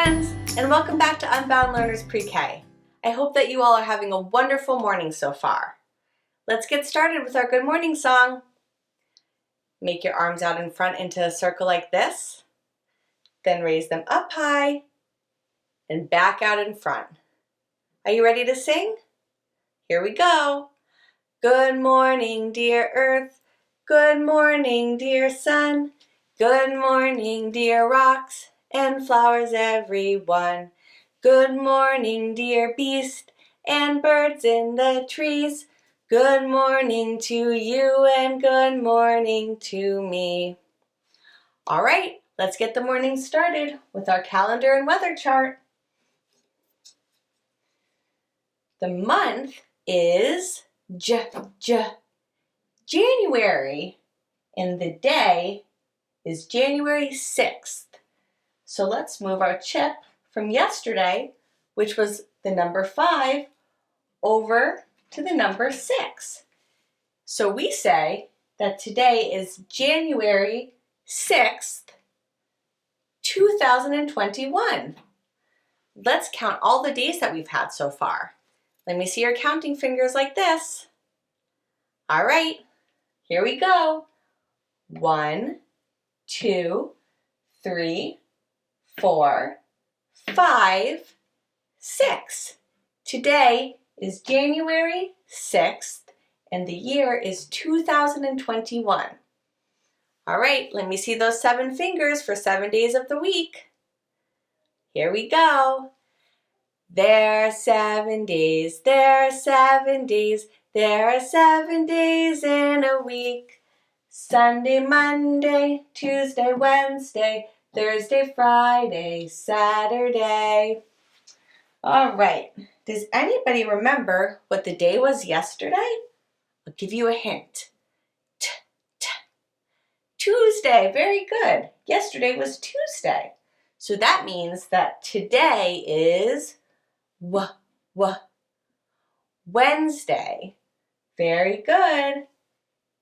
friends, and welcome back to Unbound Learners Pre-K. I hope that you all are having a wonderful morning so far. Let's get started with our good morning song. Make your arms out in front into a circle like this, then raise them up high and back out in front. Are you ready to sing? Here we go. Good morning, dear earth. Good morning, dear sun. Good morning, dear rocks and flowers everyone. Good morning, dear beast and birds in the trees. Good morning to you and good morning to me. All right, let's get the morning started with our calendar and weather chart. The month is January, and the day is January 6th. So let's move our chip from yesterday, which was the number 5, over to the number 6. So we say that today is January 6th, 2021. Let's count all the days that we've had so far. Let me see your counting fingers like this. All right, here we go. 1, 2, 3, 4, 5, 6. Today is January 6th, and the year is 2021. All right, let me see those 7 fingers for 7 days of the week. Here we go. There are 7 days, there are 7 days, there are 7 days in a week. Sunday, Monday, Tuesday, Wednesday, Thursday, Friday, Saturday. All right, does anybody remember what the day was yesterday? I'll give you a hint. Tuesday, very good. Yesterday was Tuesday. So that means that today is Wednesday. Very good.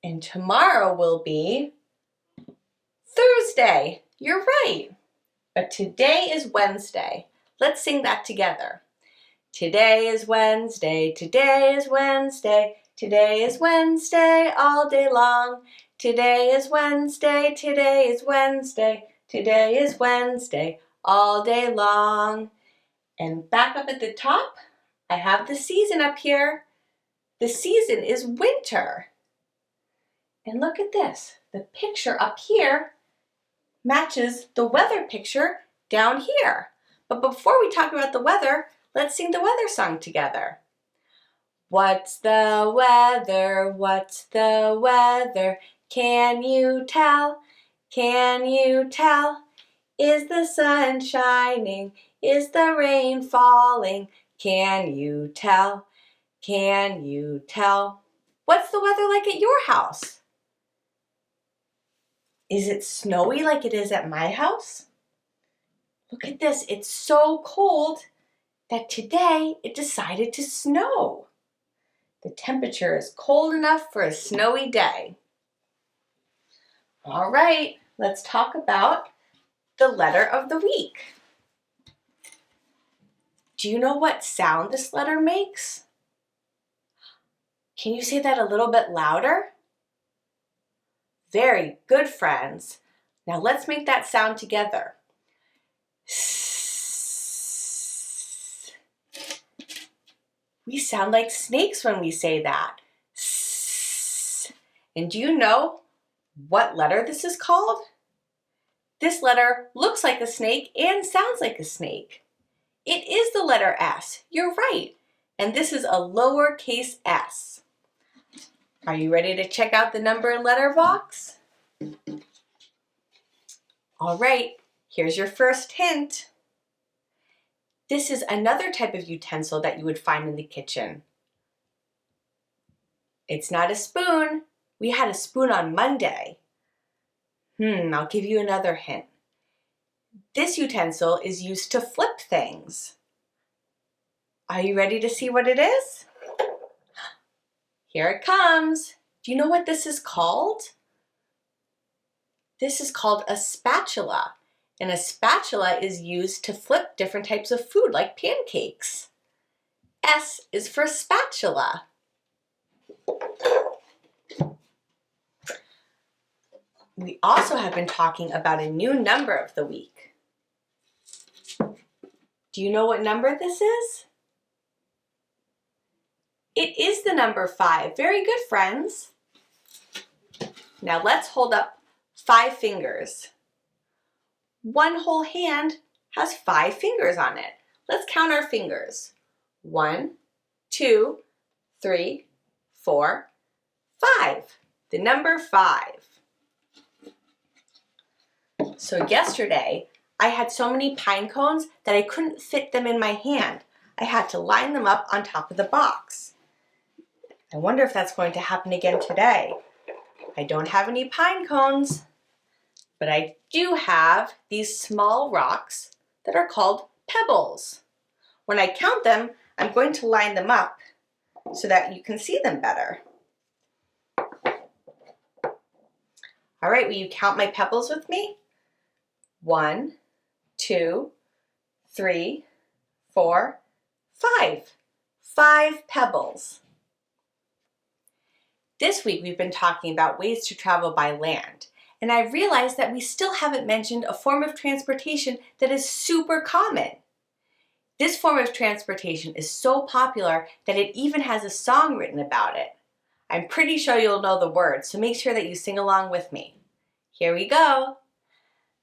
And tomorrow will be Thursday. You're right. But today is Wednesday. Let's sing that together. Today is Wednesday. Today is Wednesday. Today is Wednesday all day long. Today is Wednesday. Today is Wednesday. Today is Wednesday all day long. And back up at the top, I have the season up here. The season is winter. And look at this. The picture up here matches the weather picture down here. But before we talk about the weather, let's sing the weather song together. What's the weather? What's the weather? Can you tell? Can you tell? Is the sun shining? Is the rain falling? Can you tell? Can you tell? What's the weather like at your house? Is it snowy like it is at my house? Look at this, it's so cold that today it decided to snow. The temperature is cold enough for a snowy day. All right, let's talk about the letter of the week. Do you know what sound this letter makes? Can you say that a little bit louder? Very good, friends. Now let's make that sound together. We sound like snakes when we say that. And do you know what letter this is called? This letter looks like a snake and sounds like a snake. It is the letter S. You're right. And this is a lowercase s. Are you ready to check out the number and letter box? All right, here's your first hint. This is another type of utensil that you would find in the kitchen. It's not a spoon. We had a spoon on Monday. I'll give you another hint. This utensil is used to flip things. Are you ready to see what it is? Here it comes. Do you know what this is called? This is called a spatula, And a spatula is used to flip different types of food like pancakes. S is for spatula. We also have been talking about a new number of the week. Do you know what number this is? It is the number 5. Very good, friends. Now let's hold up 5 fingers. One whole hand has 5 fingers on it. Let's count our fingers. 1, 2, 3, 4, 5. The number 5. So yesterday, I had so many pine cones that I couldn't fit them in my hand. I had to line them up on top of the box. I wonder if that's going to happen again today. I don't have any pine cones, but I do have these small rocks that are called pebbles. When I count them, I'm going to line them up so that you can see them better. All right, will you count my pebbles with me? 1, 2, 3, 4, 5. 5 pebbles. This week we've been talking about ways to travel by land, and I realized that we still haven't mentioned a form of transportation that is super common. This form of transportation is so popular that it even has a song written about it. I'm pretty sure you'll know the words, so make sure that you sing along with me. Here we go.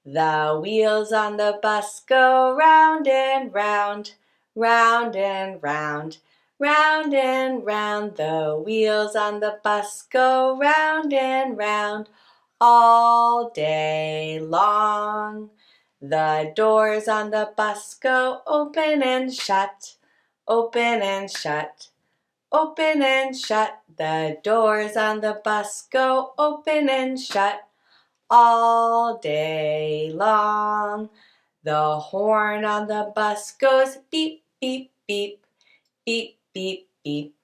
The wheels on the bus go round and round, round and round, round and round. The wheels on the bus go round and round all day long. The doors on the bus go open and shut, open and shut, open and shut. The doors on the bus go open and shut all day long. The horn on the bus goes beep, beep, beep, beep, beep, beep,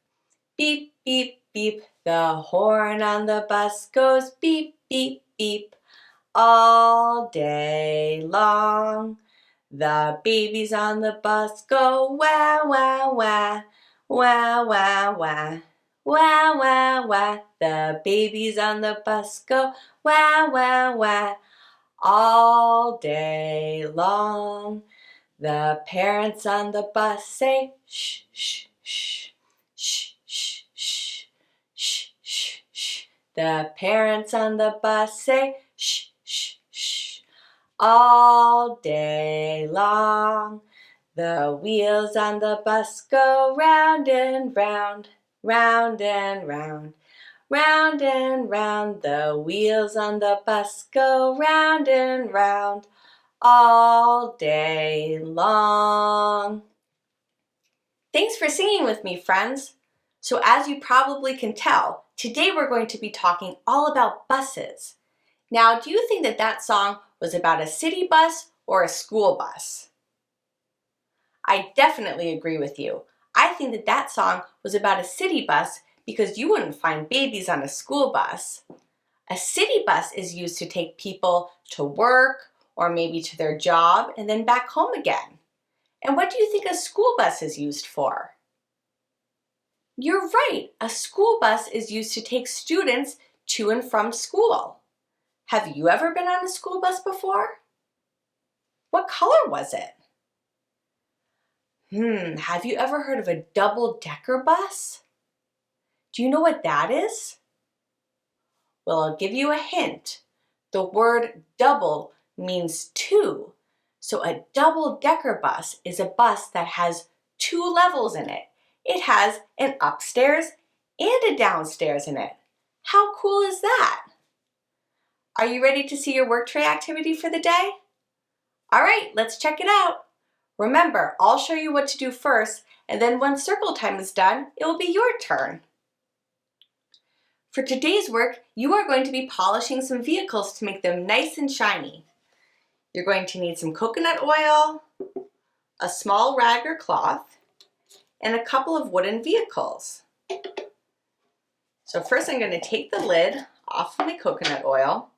beep, beep, beep. The horn on the bus goes beep, beep, beep, all day long. The babies on the bus go wah, wah, wah, wah, wah, wah, wah, wah, wah. The babies on the bus go wah, wah, wah, all day long. The parents on the bus say shh, shh, shh, shh, shh, shh, shh, shh, shh. The parents on the bus say shh, shh, shh, all day long. The wheels on the bus go round and round, round and round, round and round. The wheels on the bus go round and round all day long. Thanks for singing with me, friends. So as you probably can tell, today we're going to be talking all about buses. Now, do you think that that song was about a city bus or a school bus? I definitely agree with you. I think that that song was about a city bus because you wouldn't find babies on a school bus. A city bus is used to take people to work or maybe to their job and then back home again. And what do you think a school bus is used for? You're right, a school bus is used to take students to and from school. Have you ever been on a school bus before? What color was it? Have you ever heard of a double-decker bus? Do you know what that is? Well, I'll give you a hint. The word double means 2. So a double-decker bus is a bus that has 2 levels in it. It has an upstairs and a downstairs in it. How cool is that? Are you ready to see your work tray activity for the day? All right, let's check it out. Remember, I'll show you what to do first, and then when circle time is done, it will be your turn. For today's work, you are going to be polishing some vehicles to make them nice and shiny. You're going to need some coconut oil, a small rag or cloth, and a couple of wooden vehicles. So first I'm going to take the lid off of my coconut oil,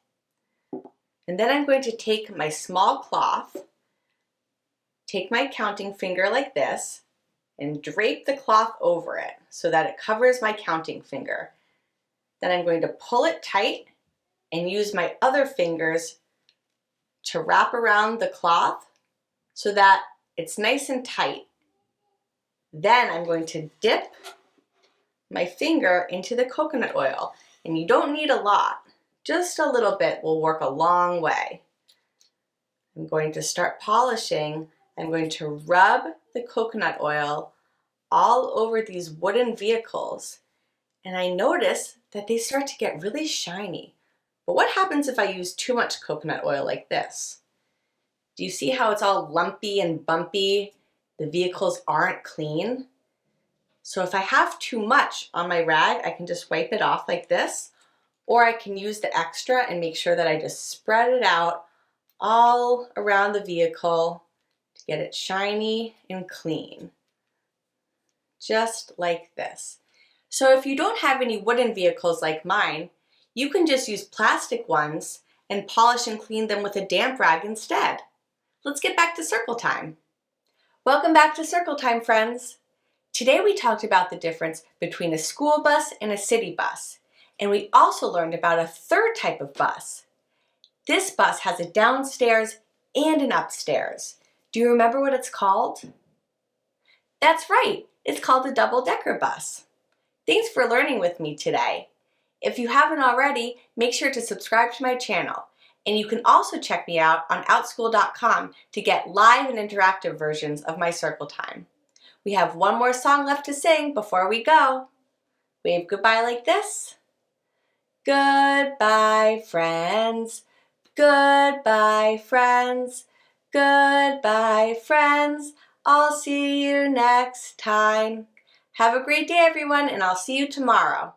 And then I'm going to take my small cloth, take my counting finger like this, and drape the cloth over it so that it covers my counting finger. Then I'm going to pull it tight and use my other fingers to wrap around the cloth so that it's nice and tight. Then I'm going to dip my finger into the coconut oil, and you don't need a lot. Just a little bit will work a long way. I'm going to start polishing. I'm going to rub the coconut oil all over these wooden vehicles, and I notice that they start to get really shiny. But what happens if I use too much coconut oil like this? Do you see how it's all lumpy and bumpy? The vehicles aren't clean. So if I have too much on my rag, I can just wipe it off like this, or I can use the extra and make sure that I just spread it out all around the vehicle to get it shiny and clean. Just like this. So if you don't have any wooden vehicles like mine, you can just use plastic ones and polish and clean them with a damp rag instead. Let's get back to circle time. Welcome back to circle time, friends. Today we talked about the difference between a school bus and a city bus, and we also learned about a third type of bus. This bus has a downstairs and an upstairs. Do you remember what it's called? That's right, it's called the double-decker bus. Thanks for learning with me today. If you haven't already, make sure to subscribe to my channel. And you can also check me out on outschool.com to get live and interactive versions of my circle time. We have one more song left to sing before we go. Wave goodbye like this. Goodbye, friends. Goodbye, friends. Goodbye, friends. I'll see you next time. Have a great day, everyone, and I'll see you tomorrow.